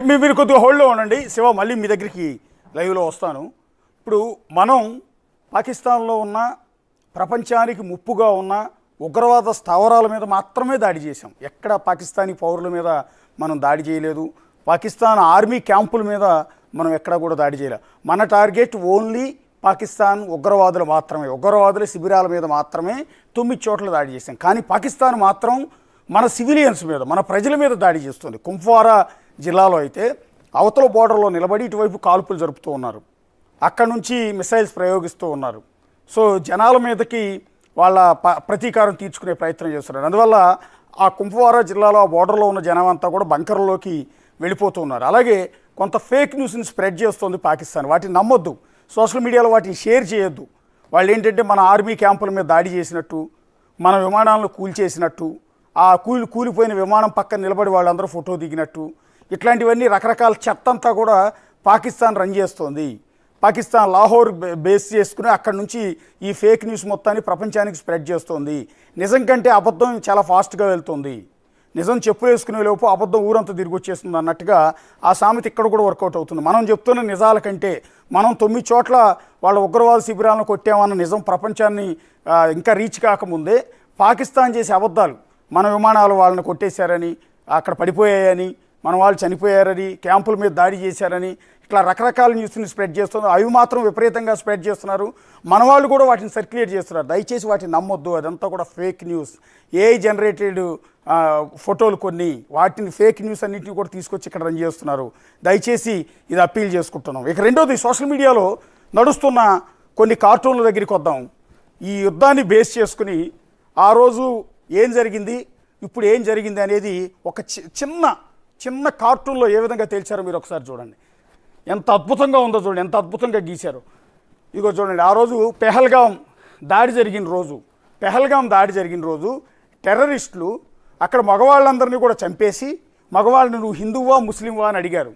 మీరు కొద్దిగా హోల్డ్లో ఉండండి శివ, మళ్ళీ మీ దగ్గరికి లైవ్లో వస్తాను. ఇప్పుడు మనం పాకిస్తాన్లో ఉన్న ప్రపంచానికి ముప్పుగా ఉన్న ఉగ్రవాద స్థావరాల మీద మాత్రమే దాడి చేశాం. ఎక్కడ పాకిస్తానీ పౌరుల మీద మనం దాడి చేయలేదు. పాకిస్తాన్ ఆర్మీ క్యాంపుల మీద మనం ఎక్కడా కూడా దాడి చేయలేదు. మన టార్గెట్ ఓన్లీ పాకిస్తాన్ ఉగ్రవాదులు మాత్రమే, ఉగ్రవాదుల శిబిరాల మీద మాత్రమే 9 చోట్ల దాడి చేశాం. కానీ పాకిస్తాన్ మాత్రం మన సివిలియన్స్ మీద, మన ప్రజల మీద దాడి చేస్తుంది. కుంప్వారా జిల్లాలో అయితే అవతల బోర్డర్లో నిలబడి ఇటువైపు కాల్పులు జరుపుతూ ఉన్నారు. అక్కడ నుంచి మిసైల్స్ ప్రయోగిస్తూ ఉన్నారు. సో జనాల మీదకి వాళ్ళ ప్రతీకారం తీర్చుకునే ప్రయత్నం చేస్తున్నారు. అందువల్ల ఆ కుంప్వారా జిల్లాలో ఆ బోర్డర్లో ఉన్న జనం అంతా కూడా బంకర్లోకి వెళ్ళిపోతూ ఉన్నారు. అలాగే కొంత ఫేక్ న్యూస్ని స్ప్రెడ్ చేస్తుంది పాకిస్తాన్. వాటిని నమ్మొద్దు, సోషల్ మీడియాలో వాటిని షేర్ చేయొద్దు. వాళ్ళు ఏంటంటే మన ఆర్మీ క్యాంపుల మీద దాడి చేసినట్టు, మన విమానాలను కూల్చేసినట్టు, ఆ కూలిపోయిన విమానం పక్కన నిలబడి వాళ్ళందరూ ఫోటో దిగినట్టు, ఇట్లాంటివన్నీ రకరకాల చెత్త అంతా కూడా పాకిస్తాన్ రన్ చేస్తోంది. పాకిస్తాన్ లాహోర్ బేస్ చేసుకుని అక్కడ నుంచి ఈ ఫేక్ న్యూస్ మొత్తాన్ని ప్రపంచానికి స్ప్రెడ్ చేస్తోంది. నిజం కంటే అబద్ధం చాలా ఫాస్ట్గా వెళ్తుంది. నిజం చెప్పులు వేసుకునే లోపు అబద్ధం ఊరంతా తిరిగి వచ్చేస్తుంది అన్నట్టుగా ఆ సామెత ఇక్కడ కూడా వర్కౌట్ అవుతుంది. మనం చెప్తున్న నిజాల కంటే మనం 9 చోట్ల వాళ్ళ ఉగ్రవాద శిబిరాలను కొట్టామన్న నిజం ప్రపంచాన్ని ఇంకా రీచ్ కాకముందే పాకిస్తాన్ చేసే అబద్ధాలు, మన విమానాలు వాళ్ళని కొట్టేశారని, అక్కడ పడిపోయాయని, మన వాళ్ళు చనిపోయారని, క్యాంపుల మీద దాడి చేశారని, ఇట్లా రకరకాల న్యూస్ని స్ప్రెడ్ చేస్తున్నారు. అవి మాత్రం విపరీతంగా స్ప్రెడ్ చేస్తున్నారు. మన వాళ్ళు కూడా వాటిని సర్క్యులేట్ చేస్తున్నారు. దయచేసి వాటిని నమ్మొద్దు, అదంతా కూడా ఫేక్ న్యూస్, ఏఐ జనరేటెడ్ ఫోటోలు కొన్ని, వాటిని ఫేక్ న్యూస్ అన్నింటినీ కూడా తీసుకొచ్చి ఇక్కడ రన్ చేస్తున్నారు. దయచేసి ఇది అప్పీల్ చేసుకుంటున్నాం. ఇక రెండోది, సోషల్ మీడియాలో నడుస్తున్న కొన్ని కార్టూన్ల దగ్గరికి వద్దాం. ఈ యుద్ధాన్ని బేస్ చేసుకుని ఆ రోజు ఏం జరిగింది, ఇప్పుడు ఏం జరిగింది అనేది ఒక చిన్న కార్టూన్లో ఏ విధంగా తేల్చారో మీరు ఒకసారి చూడండి. ఎంత అద్భుతంగా ఉందో చూడండి, ఎంత అద్భుతంగా గీశారో. ఇదిగో చూడండి, ఆ రోజు పెహల్గాం దాడి జరిగిన రోజు టెర్రరిస్టులు అక్కడ మగవాళ్ళందరినీ కూడా చంపేసి, మగవాళ్ళని నువ్వు హిందువా ముస్లింవా అని అడిగారు.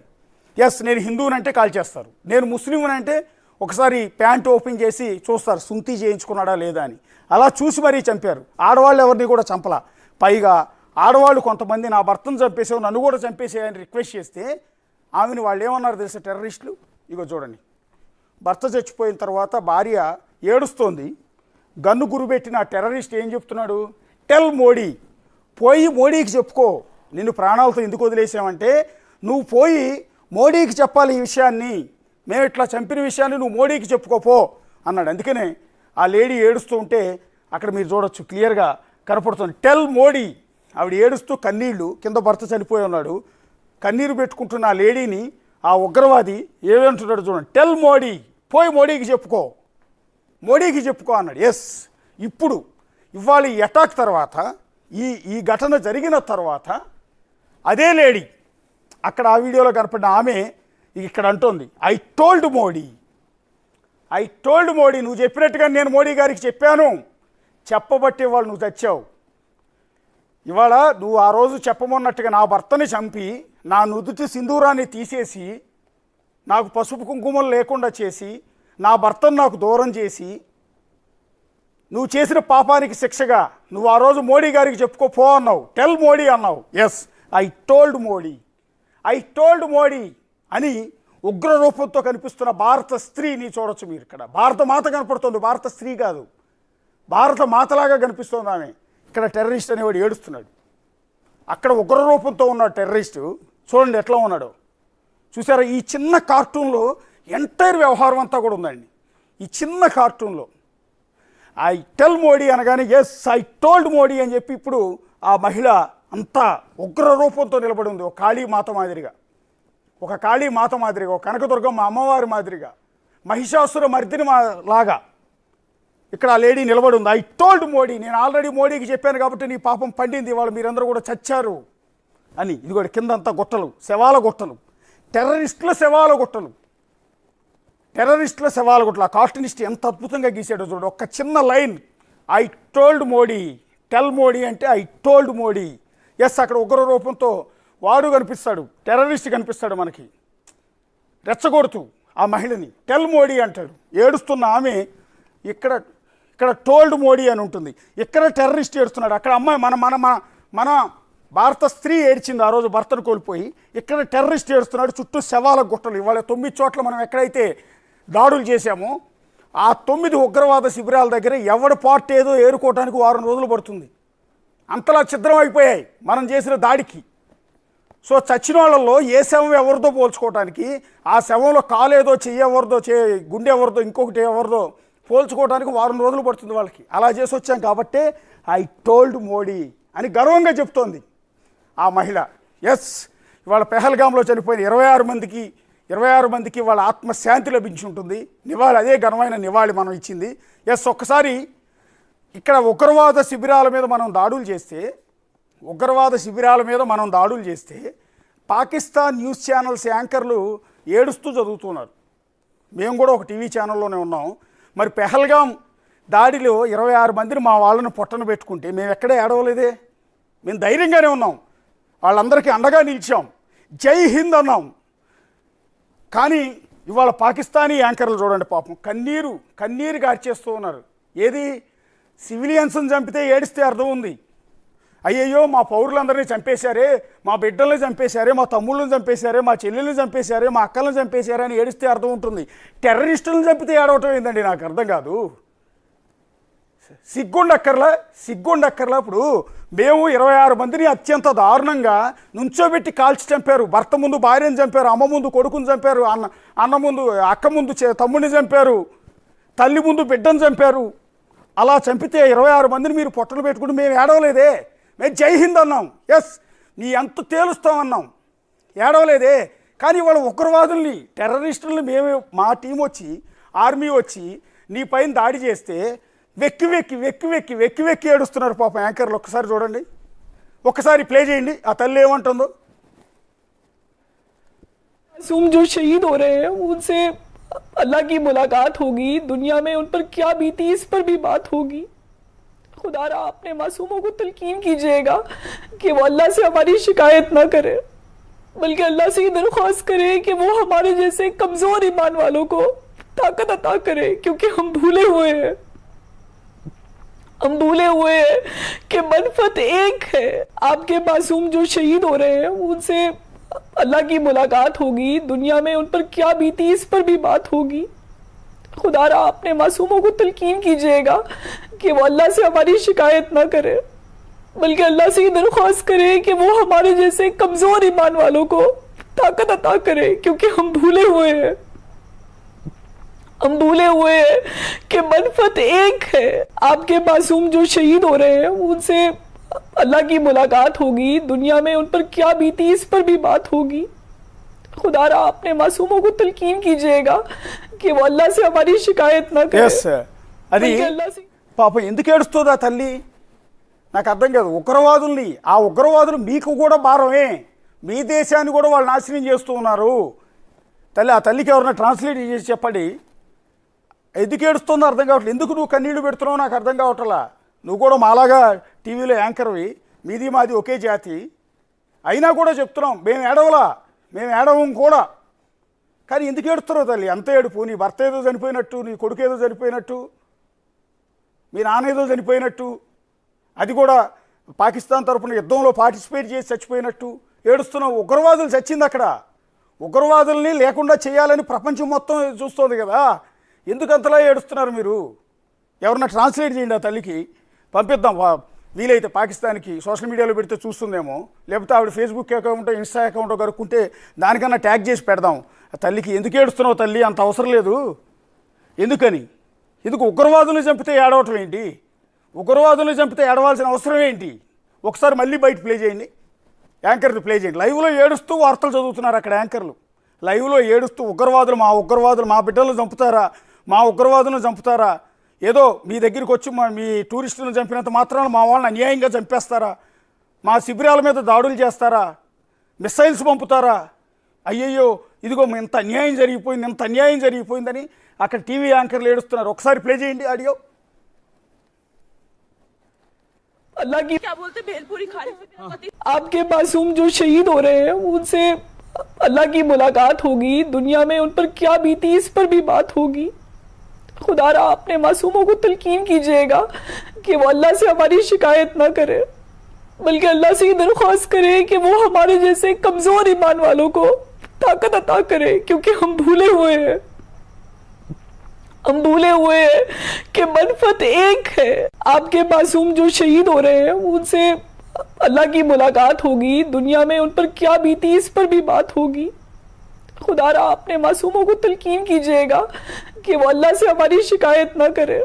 ఎస్, నేను హిందువునంటే కాల్ చేస్తారు, నేను ముస్లింనంటే ఒకసారి ప్యాంట్ ఓపెన్ చేసి చూస్తారు సుంతి చేయించుకున్నాడా లేదా అని. అలా చూసి మరీ చంపారు. ఆడవాళ్ళు ఎవరిని కూడా చంపలా. పైగా ఆడవాళ్ళు కొంతమంది నా భర్తను చంపేసావు, నన్ను కూడా చంపేసేయని రిక్వెస్ట్ చేస్తే ఆమెను వాళ్ళు ఏమన్నారు తెలుసా టెర్రరిస్టులు? ఇగో చూడండి, భర్త చచ్చిపోయిన తర్వాత భార్య ఏడుస్తోంది. గన్ను గురిపెట్టిన టెర్రరిస్ట్ ఏం చెప్తున్నాడు? టెల్ మోడీ, పోయి మోడీకి చెప్పుకో, నిన్ను ప్రాణాలతో ఎందుకు వదిలేసామంటే నువ్వు పోయి మోడీకి చెప్పాలి ఈ విషయాన్ని, మేము ఇట్లా చంపిన విషయాన్ని నువ్వు మోడీకి చెప్పుకోపో అన్నాడు. అందుకనే ఆ లేడీ ఏడుస్తూ ఉంటే అక్కడ మీరు చూడొచ్చు, క్లియర్గా కనపడుతుంది టెల్ మోడీ. ఆవిడ ఏడుస్తూ కన్నీళ్ళు, కింద భర్త చనిపోయి ఉన్నాడు, కన్నీరు పెట్టుకుంటున్న ఆ లేడీని ఆ ఉగ్రవాది ఏమంటున్నాడు చూడండి, టెల్ మోడీ, పోయి మోడీకి చెప్పుకో అన్నాడు. ఎస్, ఇప్పుడు ఇవాళ ఈ అటాక్ తర్వాత, ఈ ఘటన జరిగిన తర్వాత అదే లేడీ, అక్కడ ఆ వీడియోలో కనపడిన ఆమె ఇక్కడ అంటోంది, ఐ టోల్డ్ మోడీ, నువ్వు చెప్పినట్టుగా నేను మోడీ గారికి చెప్పాను, చెప్పబట్టి ఇవాళ నువ్వు చచ్చావు. ఇవాళ నువ్వు ఆ రోజు చెప్పమన్నట్టుగా నా భర్తని చంపి, నా నుదుటి సింధూరాన్ని తీసేసి, నాకు పసుపు కుంకుమలు లేకుండా చేసి, నా భర్తను నాకు దూరం చేసి, నువ్వు చేసిన పాపానికి శిక్షగా నువ్వు ఆ రోజు మోడీ గారికి చెప్పుకోపో అన్నావు, టెల్ మోడీ అన్నావు. ఎస్, ఐ టోల్డ్ మోడీ అని ఉగ్ర రూపంతో కనిపిస్తున్న భారత స్త్రీని చూడొచ్చు మీరు. ఇక్కడ భారత మాత కనపడుతుంది, భారత స్త్రీ కాదు, భారత మాతలాగా కనిపిస్తుంది ఆమె. ఇక్కడ టెర్రరిస్ట్ అనేవాడు ఏడుస్తున్నాడు. అక్కడ ఉగ్ర రూపంతో ఉన్న టెర్రరిస్ట్ చూడండి ఎట్లా ఉన్నాడో. చూసారా, ఈ చిన్న కార్టూన్లో ఎంటైర్ వ్యవహారం అంతా కూడా ఉందండి. ఈ చిన్న కార్టూన్లో ఐ టెల్ మోడీ అనగానే ఎస్ ఐ టోల్డ్ మోడీ అని చెప్పి ఇప్పుడు ఆ మహిళ అంతా ఉగ్ర రూపంతో నిలబడి ఉంది. ఒక కాళీమాత మాదిరిగా, ఒక కనకదుర్గమ్మ అమ్మవారి మాదిరిగా, మహిషాసుర మర్దిని లాగా ఇక్కడ ఆ లేడీ నిలబడి ఉంది. ఐ టోల్డ్ మోడీ, నేను ఆల్రెడీ మోడీకి చెప్పాను కాబట్టి నీ పాపం పండింది, ఇవాళ మీరందరూ కూడా చచ్చారు అని. ఇది కూడా కిందంతా గుట్టలు, శవాల గుట్టలు, టెర్రరిస్టుల శవాల గుట్టలు. ఆ కార్టూనిస్ట్ ఎంత అద్భుతంగా గీసాడో చూడు. ఒక చిన్న line, I told Modi, tell Modi అంటే ఐ టోల్డ్ మోడీ. ఎస్, అక్కడ ఉగ్ర రూపంతో వాడు కనిపిస్తాడు, టెర్రరిస్ట్ కనిపిస్తాడు మనకి, రెచ్చగొడుతూ ఆ మహిళని టెల్ మోడీ అంటాడు. ఏడుస్తున్న ఆమె ఇక్కడ టోల్డ్ మోడీ అని ఉంటుంది. ఇక్కడ టెర్రరిస్ట్ ఏడుస్తున్నాడు, అక్కడ అమ్మాయి మన మన మన భారత స్త్రీ ఏడ్చింది ఆ రోజు భర్తను కోల్పోయి. ఇక్కడ టెర్రరిస్ట్ ఏడుస్తున్నాడు, చుట్టూ శవాల గుట్టలు. ఇవాళ 9 చోట్ల మనం ఎక్కడైతే దాడులు చేశామో ఆ 9 ఉగ్రవాద శిబిరాల దగ్గర ఎవడి పార్ట్ ఏదో ఏరుకోవడానికి 6 రోజులు పడుతుంది. అంతలా ఛిద్రం అయిపోయాయి మనం చేసిన దాడికి. సో చచ్చిన వాళ్ళల్లో ఏ శవం ఎవరిదో పోల్చుకోవడానికి, ఆ శవంలో కాలు ఏదో చెయ్యి ఎవరిదో, గుండె ఎవరిదో, ఇంకొకటి ఎవరిదో పోల్చుకోవడానికి 6 రోజులు పడుతుంది వాళ్ళకి. అలా చేసి వచ్చాం కాబట్టే ఐ టోల్డ్ మోడీ అని గర్వంగా చెప్తోంది ఆ మహిళ. ఎస్, ఇవాళ పెహల్గాంలో చనిపోయిన 26 మందికి వాళ్ళ ఆత్మశాంతి లభించి ఉంటుంది. నివాళి, అదే ఘనమైన నివాళి మనం ఇచ్చింది. ఎస్, ఒక్కసారి ఇక్కడ ఉగ్రవాద శిబిరాల మీద మనం దాడులు చేస్తే పాకిస్తాన్ న్యూస్ ఛానల్స్ యాంకర్లు ఏడుస్తూ చదువుతున్నారు. మేము కూడా ఒక టీవీ ఛానల్లోనే ఉన్నాం. మరి పెహల్గాం దాడిలో 26 మందిని మా వాళ్ళను పొట్టన పెట్టుకుంటే మేము ఎక్కడే ఏడవలేదే. మేము ధైర్యంగానే ఉన్నాం, వాళ్ళందరికీ అండగా నిలిచాం, జై హింద్ అన్నాం. కానీ ఇవాళ పాకిస్తానీ యాంకర్లు చూడండి పాపం కన్నీరు గార్చేస్తూ ఉన్నారు. ఏది, సివిలియన్స్ని చంపితే ఏడిస్తే అర్థం ఉంది. అయ్యయ్యో మా పౌరులందరినీ చంపేశారే, మా బిడ్డల్ని చంపేశారే, మా తమ్ముళ్ళని చంపేశారే, మా చెల్లెల్ని చంపేశారే, మా అక్కలను చంపేశారే అని ఏడిస్తే అర్థం ఉంటుంది. టెర్రరిస్టులను చంపితే ఏడవటం ఏందండి, నాకు అర్థం కాదు. సిగ్గుండక్కర్లా. ఇప్పుడు మేము 26 మందిని అత్యంత దారుణంగా నుంచోబెట్టి కాల్చి చంపారు. భర్త ముందు భార్యను చంపారు, అమ్మ ముందు కొడుకుని చంపారు, అన్న ముందు అక్క ముందు తమ్ముడిని చంపారు, తల్లి ముందు బిడ్డను చంపారు. అలా చంపితే 26 మందిని మీరు పొట్టలు పెట్టుకుంటూ మేము ఏడవలేదే, మేము జై హింద్ అన్నాం. ఎస్, నీ ఎంత తేలుస్తామన్నాం, ఏడవలేదే. కానీ వాళ్ళ ఉగ్రవాదుల్ని, టెర్రరిస్టుల్ని మేము, మా టీం వచ్చి, ఆర్మీ వచ్చి నీ పైన దాడి చేస్తే వెక్కి ఏడుస్తున్నారు పాపం యాంకర్లు. ఒక్కసారి చూడండి, ఒక్కసారి ప్లే చేయండి ఆ తల్లి ఏమంటుందో. मासूम जो शहीद हो रहे हैं उनसे अल्लाह की मुलाकात होगी, दुनिया में उन पर क्या बीती इस पर भी बात होगी. खुदारा अपने मासूमों को तलकीन कीजिएगा कि वो अल्लाह से हमारी शिकायत ना करे, बल्कि अल्लाह से ये दरख्वास्त करे कि वो हमारे जैसे कमज़ोर ईमान वालों को ताकत अता करे, क्योंकि हम भूले हुए हैं कि मनफत एक है. आपके मासूम जो शहीद हो रहे हैं उनसे अल्लाह की मुलाकात होगी, दुनिया में उन पर क्या बीती इस पर भी बात होगी. खुदारा अपने मासूमों को तलकीन कीजिएगा कि वो अल्लाह से हमारी शिकायत ना करे, बल्कि अल्लाह से ये दरख्वास्त करे कि वो हमारे जैसे कमज़ोर ईमान वालों को ताकत अता करे, क्योंकि हम भूले हुए हैं कि मनफत एक है. आपके मासूम जो शहीद हो रहे हैं उनसे अल्लाह की मुलाकात होगी, दुनिया में उन पर क्या बीती इस पर भी बात होगी. खुदारा अपने मासूमों को तलकीन कीजिएगा कि वो अल्लाह से हमारी शिकायत ना करे. అది పాపం ఎందుకు ఏడుస్తుంది ఆ తల్లి నాకు అర్థం కాదు. ఉగ్రవాదుల్ని, ఆ ఉగ్రవాదులు మీకు కూడా భారమే, మీ దేశాన్ని కూడా వాళ్ళు నాశనం చేస్తూ ఉన్నారు. తల్లి, ఆ తల్లికి ఎవరైనా ట్రాన్స్లేట్ చేసి చెప్పండి. ఎందుకు ఏడుస్తుందో అర్థం కావట్లేదు. ఎందుకు నువ్వు కన్నీళ్లు పెడుతున్నావు నాకు అర్థం కావట్లా. నువ్వు కూడా మాలాగా టీవీలో యాంకర్వి, మీది మాది ఒకే జాతి, అయినా కూడా చెప్తున్నాం మేము ఏడవం కూడా. కానీ ఎందుకు ఏడుస్తున్నావు తల్లి అంత ఏడుపు? నీ భర్త ఏదో చనిపోయినట్టు, నీ కొడుకు ఏదో చనిపోయినట్టు, మీ నాన్న ఏదో చనిపోయినట్టు, అది కూడా పాకిస్తాన్ తరఫున యుద్ధంలో పార్టిసిపేట్ చేసి చచ్చిపోయినట్టు ఏడుస్తున్నావు. ఉగ్రవాదులు చచ్చింది అక్కడ. ఉగ్రవాదుల్ని లేకుండా చేయాలని ప్రపంచం మొత్తం చూస్తోంది కదా. ఎందుకు అంతలా ఏడుస్తున్నారు మీరు? ఎవరన్నా ట్రాన్స్లేట్ చేయండి, ఆ తల్లికి పంపిద్దాం. వీలైతే పాకిస్తాన్కి సోషల్ మీడియాలో పెడితే చూస్తుందేమో, లేకపోతే ఆవిడ ఫేస్బుక్ అకౌంట్, ఇన్స్టా అకౌంట్ కనుక్కుంటే దానికన్నా ట్యాగ్ చేసి పెడదాం. ఆ తల్లికి ఎందుకు ఏడుస్తున్నావు తల్లి, అంత అవసరం లేదు. ఎందుకు ఉగ్రవాదులు చంపితే ఏడవటం ఏంటి? ఉగ్రవాదులు చంపితే ఏడవాల్సిన అవసరం ఏంటి? ఒకసారి మళ్ళీ బయట ప్లే చేయండి, యాంకర్ని ప్లే చేయండి. లైవ్లో ఏడుస్తూ వార్తలు చదువుతున్నారు అక్కడ యాంకర్లు. లైవ్లో ఏడుస్తూ ఉగ్రవాదులు మా బిడ్డలను చంపుతారా, మా ఉగ్రవాదులను చంపుతారా, ఏదో మీ దగ్గరికి వచ్చి మీ టూరిస్టులను చంపినంత మాత్రాన మా వాళ్ళని అన్యాయంగా చంపేస్తారా, మా శిబిరాల మీద దాడులు చేస్తారా, మిస్సైల్స్ పంపుతారా, అయ్యయ్యో ఇదిగో ఇంత అన్యాయం జరిగిపోయిందని అక్కడ టీవీ యాంకర్లు ఏడుస్తున్నారు. ఒకసారి ప్లే చేయండి ఆడియో. अल्लाह की क्या बोलते भेलपुरी खा रहे थे. आपके मासूम जो शहीद हो रहे हैं उनसे अल्लाह की मुलाकात होगी, दुनिया में उन पर क्या बीती इस पर भी बात होगी. खुदारा अपने मासूमों को तलकीन कीजिएगा कि वो अल्लाह से हमारी शिकायत ना करे, बल्कि अल्लाह से ये दरख्वास्त करें कि वो हमारे जैसे कमजोर ईमान वालों को ताकत अता करे, क्योंकि हम भूले हुए हैं कि मनफत एक है। आपके मासूम जो शहीद हो रहे हैं उनसे अल्लाह की मुलाकात होगी, दुनिया में उन पर क्या बीती इस पर भी बात होगी। खुदारा अपने मासूमों को तलकीन कीजिएगा कि वो अल्लाह से हमारी शिकायत ना करे,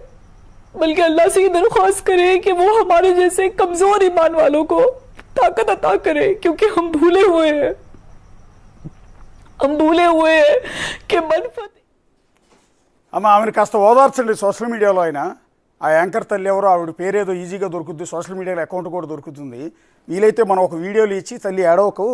बल्कि अल्लाह से ये दरख्वास्त करे कि वो हमारे जैसे कमजोर ईमान वालों को ताकत अता करे, क्योंकि हम भूले हुए हैं कि मनफत। అమ్మ ఆమెను కాస్త ఓదార్చండి సోషల్ మీడియాలో. ఆయన ఆ యాంకర్ తల్లి ఎవరో, ఆవిడ పేరేదో ఈజీగా దొరుకుతుంది, సోషల్ మీడియాలో అకౌంట్ కూడా దొరుకుతుంది. వీలైతే మనం ఒక వీడియోలు ఇచ్చి తల్లి ఏడవకు,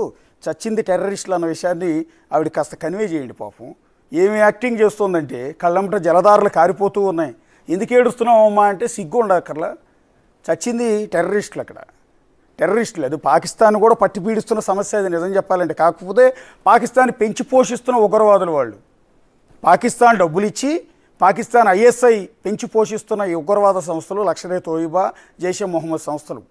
చచ్చింది టెర్రరిస్టులు అన్న విషయాన్ని ఆవిడ కాస్త కన్వే చేయండి. పాపం ఏమి యాక్టింగ్ చేస్తుందంటే కళ్ళంట జలధారలు కారిపోతూ ఉన్నాయి. ఎందుకు ఏడుస్తున్నావు అమ్మా అంటే సిగ్గు ఉండక్కర్లా. చచ్చింది టెర్రరిస్టులు, అక్కడ టెర్రరిస్టులు. అది పాకిస్తాన్ కూడా పట్టి పీడిస్తున్న సమస్య అది నిజం చెప్పాలంటే. కాకపోతే పాకిస్తాన్ పెంచి పోషిస్తున్న ఉగ్రవాదులు వాళ్ళు. పాకిస్తాన్ డబ్బులు ఇచ్చి పాకిస్తాన్ ఐఎస్ఐ పెంచి పోషిస్తున్న ఈ ఉగ్రవాద సంస్థలు, లష్కర్ ఏ తోయిబా, జైషే మొహమ్మద్ సంస్థలు.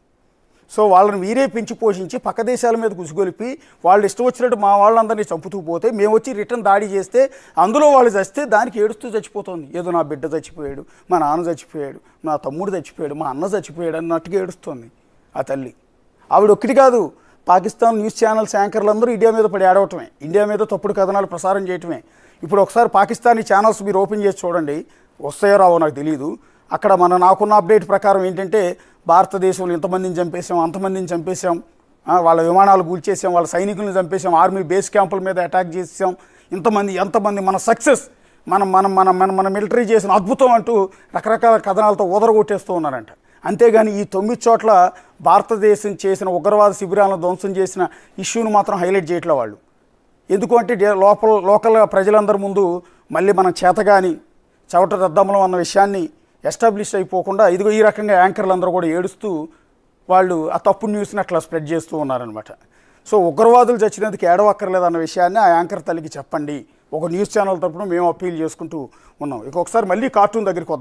సో వాళ్ళని వీరే పెంచి పోషించి పక్క దేశాల మీద కుసిగొలిపి వాళ్ళు ఇష్టం వచ్చినట్టు మా వాళ్ళందరినీ చంపుతూ పోతే మేము వచ్చి రిటర్న్ దాడి చేస్తే అందులో వాళ్ళు చస్తే దానికి ఏడుస్తూ చచ్చిపోతుంది. ఏదో నా బిడ్డ చచ్చిపోయాడు, మా నాన్న చచ్చిపోయాడు, నా తమ్ముడు చచ్చిపోయాడు, మా అన్న చచ్చిపోయాడు అన్నట్టుగా ఏడుస్తుంది ఆ తల్లి. ఆవిడ ఒక్కటి కాదు, పాకిస్తాన్ న్యూస్ ఛానల్స్ యాంకర్లు అందరూ ఇండియా మీద పడి ఆడవటమే, ఇండియా మీద తప్పుడు కథనాలు ప్రసారం చేయటమే. ఇప్పుడు ఒకసారి పాకిస్తానీ ఛానల్స్ మీరు ఓపెన్ చేసి చూడండి, వస్తాయో రావో నాకు తెలియదు. అక్కడ నాకున్న అప్డేట్ ప్రకారం ఏంటంటే భారతదేశంలో ఇంతమందిని చంపేసాం, అంతమందిని చంపేసాం, వాళ్ళ విమానాలు కూల్చేసాం, వాళ్ళ సైనికులను చంపేసాం, ఆర్మీ బేస్ క్యాంపుల మీద అటాక్ చేసాం, ఎంతమంది మన సక్సెస్, మన మిలిటరీ చేసిన అద్భుతం అంటూ రకరకాల కథనాలతో ఊదరగొట్టేస్తూ ఉన్నారంట. అంతేగాని ఈ 9 చోట్ల భారతదేశం చేసిన ఉగ్రవాద శిబిరాలను ధ్వంసం చేసిన ఇష్యూను మాత్రం హైలైట్ చేయట్లే వాళ్ళు. ఎందుకంటే లోకల్ ప్రజలందరి ముందు మళ్ళీ మనం చేతగాని చవట దద్దమ్మలం అన్న విషయాన్ని ఎస్టాబ్లిష్ అయిపోకుండా ఇదిగో ఈ రకంగా యాంకర్లు అందరూ కూడా ఏడుస్తూ వాళ్ళు ఆ తప్పు న్యూస్ని అట్లా స్ప్రెడ్ చేస్తూ ఉన్నారనమాట. సో ఉగ్రవాదులు చచ్చినందుకు ఏడవక్కర్లేదు అన్న విషయాన్ని ఆ యాంకర్ తల్లికి చెప్పండి. ఒక న్యూస్ ఛానల్ తరపున మేము అప్పీల్ చేసుకుంటూ ఉన్నాం. ఇక ఒకసారి మళ్ళీ కార్టూన్ దగ్గరికి వద్దాం.